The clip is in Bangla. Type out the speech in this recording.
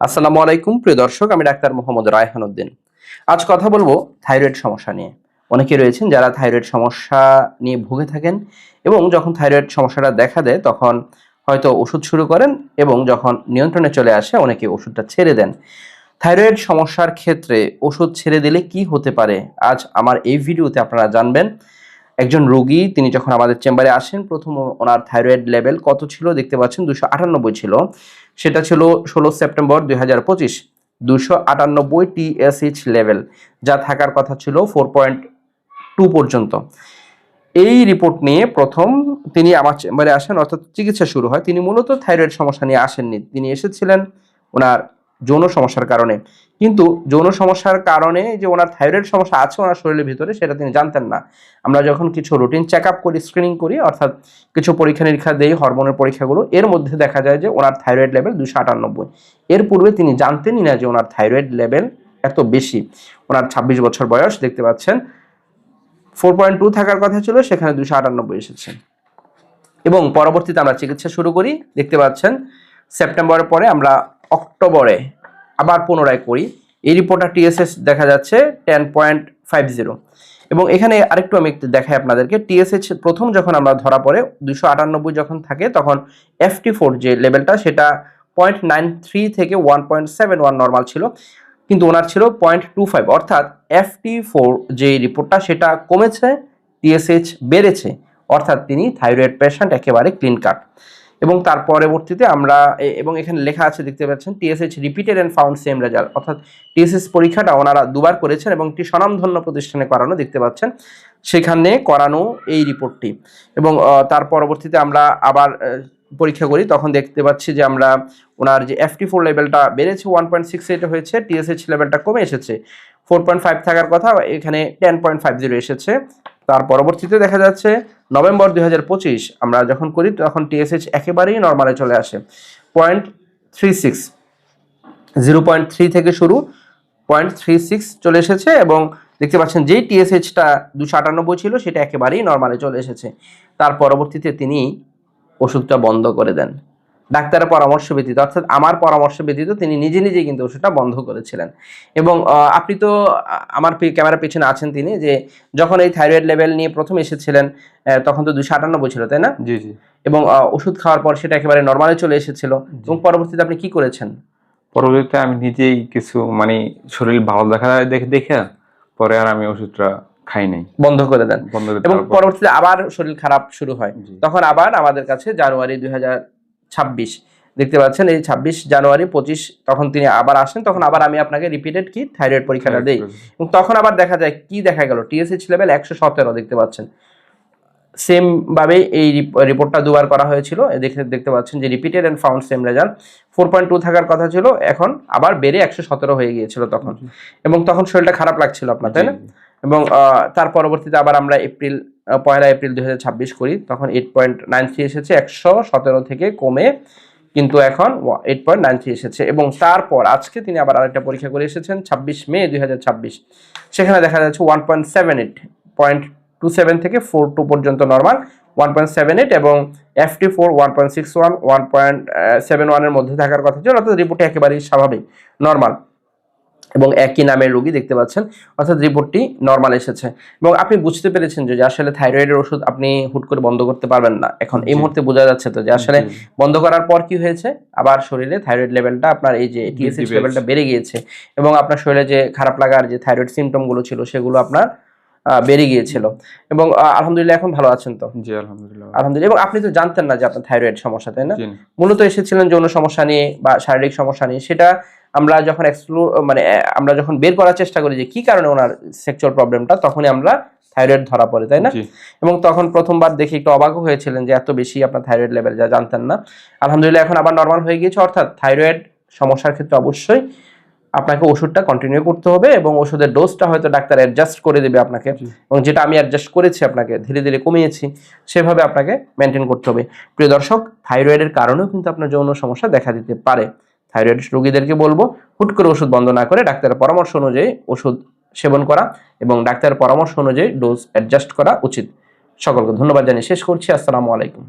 আসসালামু আলাইকুম প্রিয় দর্শক, আমি ডাক্তার মোহাম্মদ রায়হান উদ্দিন। আজ কথা বলবো থাইরয়েড সমস্যা নিয়ে। অনেকে রয়েছেন যারা থাইরয়েড সমস্যা নিয়ে ভুগে থাকেন এবং যখন থাইরয়েড সমস্যাটা দেখা দেয় তখন হয়তো ওষুধ শুরু করেন এবং যখন নিয়ন্ত্রণে চলে আসে অনেকে ওষুধটা ছেড়ে দেন। থাইরয়েড সমস্যার ক্ষেত্রে ওষুধ ছেড়ে দিলে কি হতে পারে, আজ আমার এই ভিডিওতে আপনারা জানবেন। একজন রোগী তিনি যখন আমাদের চেম্বারে আসেন, প্রথম ওনার থাইরয়েড লেভেল কত ছিল দেখতে পাচ্ছেন, 298 ছিল। সেটা ছিল 16 সেপ্টেম্বর 2025, 298 টিএসএইচ লেভেল, যা থাকার কথা ছিল 4.2 পর্যন্ত। এই রিপোর্ট নিয়ে প্রথম তিনি আমার চেম্বারে আসেন, অর্থাৎ চিকিৎসা শুরু হয়। তিনি মূলত থাইরয়েড সমস্যা নিয়ে আসেননি, তিনি এসেছিলেন ওনার যৌন সমস্যার কারণে। কিন্তু যৌন সমস্যার কারণে যে ওনার থাইরয়েড সমস্যা আছে ওনার শরীরের ভিতরে, সেটা তিনি জানতেন না। আমরা যখন কিছু রুটিন চেক আপ করি, স্ক্রিনিং করি, অর্থাৎ কিছু পরীক্ষা নিরীক্ষা দেই, হরমোনের পরীক্ষাগুলো, এর মধ্যে দেখা যায় যে ওনার থাইরয়েড লেভেল 298। এর পূর্বে তিনি জানতেনই না যে ওনার থাইরয়েড লেভেল এত বেশি। ওনার 26 বছর বয়স, দেখতে পাচ্ছেন 4.2 থাকার কথা ছিল, সেখানে 298 এসেছে। এবং পরবর্তীতে আমরা চিকিৎসা শুরু করি, দেখতে পাচ্ছেন সেপ্টেম্বরের পরে আমরা অক্টোবরে আবার পুনরায় করি। এই রিপোর্টটা টিএসএস দেখা যাচ্ছে 10.50। এবং এখানে আরেকটু আমি একটু দেখাই আপনাদেরকে। টিএসএইচ প্রথম যখন আমরা ধরা পড়ে 298 যখন থাকে, তখন FT4 যে লেভেলটা সেটা 0.93 থেকে 1.71 নর্মাল ছিল, কিন্তু ওনার ছিল 0.25, অর্থাৎ FT4 যে রিপোর্টটা সেটা কমেছে, টিএসএইচ বেড়েছে, অর্থাৎ তিনি থাইরয়েড পেশেন্ট একেবারে ক্লিন কাট। এবং তার পরবর্তীতে আমরা এবং এখানে লেখা আছে, দেখতে পাচ্ছেন, TSH repeated and found same result, অর্থাৎ টিএসএইচ পরীক্ষাটা ওনারা দুবার করেছেন এবং একটি স্বনামধন্য প্রতিষ্ঠানে করানো, দেখতে পাচ্ছেন সেখানে করানো এই রিপোর্টটি। এবং তার পরবর্তীতে আমরা আবার পরীক্ষা করি, তখন দেখতে পাচ্ছি যে আমরা ওনার যে FT4 লেভেলটা বেড়েছে 1.68 হয়েছে, টিএসএইচ লেভেলটা কমে এসেছে, 4.5 থাকার কথা, এখানে 10.50 এসেছে। তার পরবর্তীতে দেখা যাচ্ছে নভেম্বর 2025 আমরা যখন করি তখন টিএসএইচ একেবারেই নর্মালে চলে আসে, 0.36, 0.3 থেকে শুরু 0.36 চলে এসেছে। এবং দেখতে পাচ্ছেন যেই টিএসএইচটা 298 ছিল সেটা একেবারেই নর্মালে চলে এসেছে। তার পরবর্তীতে তিনি ওষুধটা বন্ধ করে দেন ডাক্তারের পরামর্শ ব্যতীত, অর্থাৎ আমার পরামর্শ ব্যতীত তিনি নিজে নিজেই কিন্তু ওষুধটা বন্ধ করেছিলেন। এবং আপনি তো আমার ক্যামেরার পেছনে আছেন, তিনি যে যখন এই থাইরয়েড লেভেল নিয়ে প্রথম এসেছিলেন তখন তো 298 ছিল, তাই না? জি জি। এবং ওষুধ খাওয়ার পর সেটা একেবারে নর্মালে চলে এসেছিল। এবং পরবর্তীতে আপনি কি করেছেন? পরবর্তীতে আমি নিজেই কিছু শরীর ভালো দেখে পরে আর আমি ওষুধটা খাই নাই, বন্ধ করে দেন। এবং পরবর্তীতে আবার শরীর খারাপ শুরু হয়, তখন আবার আমাদের কাছে জানুয়ারি 2026 দেখতে পাচ্ছেন, এই 26 জানুয়ারি 25 তখন তিনি আবার আসেন, তখন আবার আমি আপনাকে রিপিটেড কি থাইরয়েড পরীক্ষাটা দেই। এবং তখন আবার দেখা যায় কি দেখা গেল, টিএসএইচ লেভেল 117, দেখতে পাচ্ছেন সেম ভাবে এই রিপোর্টটা দুবার করা হয়েছিল, দেখতে পাচ্ছেন যে repeated and found same result, 4.2 থাকার কথা ছিল, এখন আবার বেড়ে 117 হয়ে গিয়েছিল তখন। এবং তখন শরীরটা খারাপ লাগছিল আপনার, তাই না? এবং তার পরবর্তীতে আবার আমরা পয়লা এপ্রিল 2026 করি, তখন 8.93 এসেছে, 117 থেকে কমে কিন্তু এখন 8.93 এসেছে। এবং তারপর আজকে তিনি আবার আরেকটা পরীক্ষা করে এসেছেন 26 মে 2026, সেখানে দেখা যাচ্ছে 1.78, 0.27 থেকে 42 পর্যন্ত নর্মাল, 1.78, এবং FT4 1.61, 1.71 এর মধ্যে থাকার কথা ছিল, অর্থাৎ রিপোর্টটি একেবারেই স্বাভাবিক নর্মাল। এবং একই নামের রোগী, দেখতে পাচ্ছেন, অর্থাৎ রিপোর্টটি নর্মাল এসেছে। এবং আপনি বুঝতে পেরেছেন যে আসলে থাইরয়েডের ওষুধ আপনি হুট করে বন্ধ করতে পারবেন না। এখন এই মুহূর্তে বোঝা যাচ্ছে তো যে আসলে বন্ধ করার পর কি হয়েছে, আবার শরীরে থাইরয়েড লেভেলটা আপনার এই যে টিএসএইচ লেভেলটা বেড়ে গিয়েছে, এবং আপনার শরীরে যে খারাপ লাগার যে থাইরয়েড সিমটমগুলো ছিল সেগুলো আপনার বেড়ে গিয়েছিল। এবং আলহামদুলিল্লাহ এখন ভালো আছেন তো? জি আলহামদুলিল্লাহ। আলহামদুলিল্লাহ। এবং আপনি তো জানতেন না যে আপনার থাইরয়েড সমস্যা, তাই না? মূলত এসেছিলেন যৌন সমস্যা নিয়ে বা শারীরিক সমস্যা নিয়ে। সেটা আমরা যখন আমরা যখন বের করার চেষ্টা করি যে কি কারণে ওনার সেক্সুয়াল প্রবলেমটা, তখনই আমরা থাইরয়েড ধরা পড়ে, তাই না? এবং তখন প্রথমবার দেখে একটু অবাকও হয়েছিলেন যে এত বেশি আপনার থাইরয়েড লেভেল, যা জানতেন না। আলহামদুলিল্লাহ এখন আবার নর্মাল হয়ে গিয়েছে, অর্থাৎ থাইরয়েড সমস্যার ক্ষেত্রে অবশ্যই আপনাকে ওষুধটা কন্টিনিউ করতে হবে, এবং ওষুধের ডোজটা হয়তো ডাক্তার অ্যাডজাস্ট করে দেবে আপনাকে, এবং যেটা আমি অ্যাডজাস্ট করেছি আপনাকে, ধীরে ধীরে কমিয়েছি, সেভাবে আপনাকে মেনটেন করতে হবে। প্রিয় দর্শক, থাইরয়েডের কারণেও কিন্তু আপনার যৌন সমস্যা দেখা দিতে পারে। থাইরয়েড রোগীদেরকে বলবো হুট করে ওষুধ বন্ধ না করে ডাক্তারের পরামর্শ অনুযায়ী ওষুধ সেবন করা এবং ডাক্তারের পরামর্শ অনুযায়ী ডোজ অ্যাডজাস্ট করা উচিত। সকলকে ধন্যবাদ জানিয়ে শেষ করছি। আসসালামু আলাইকুম।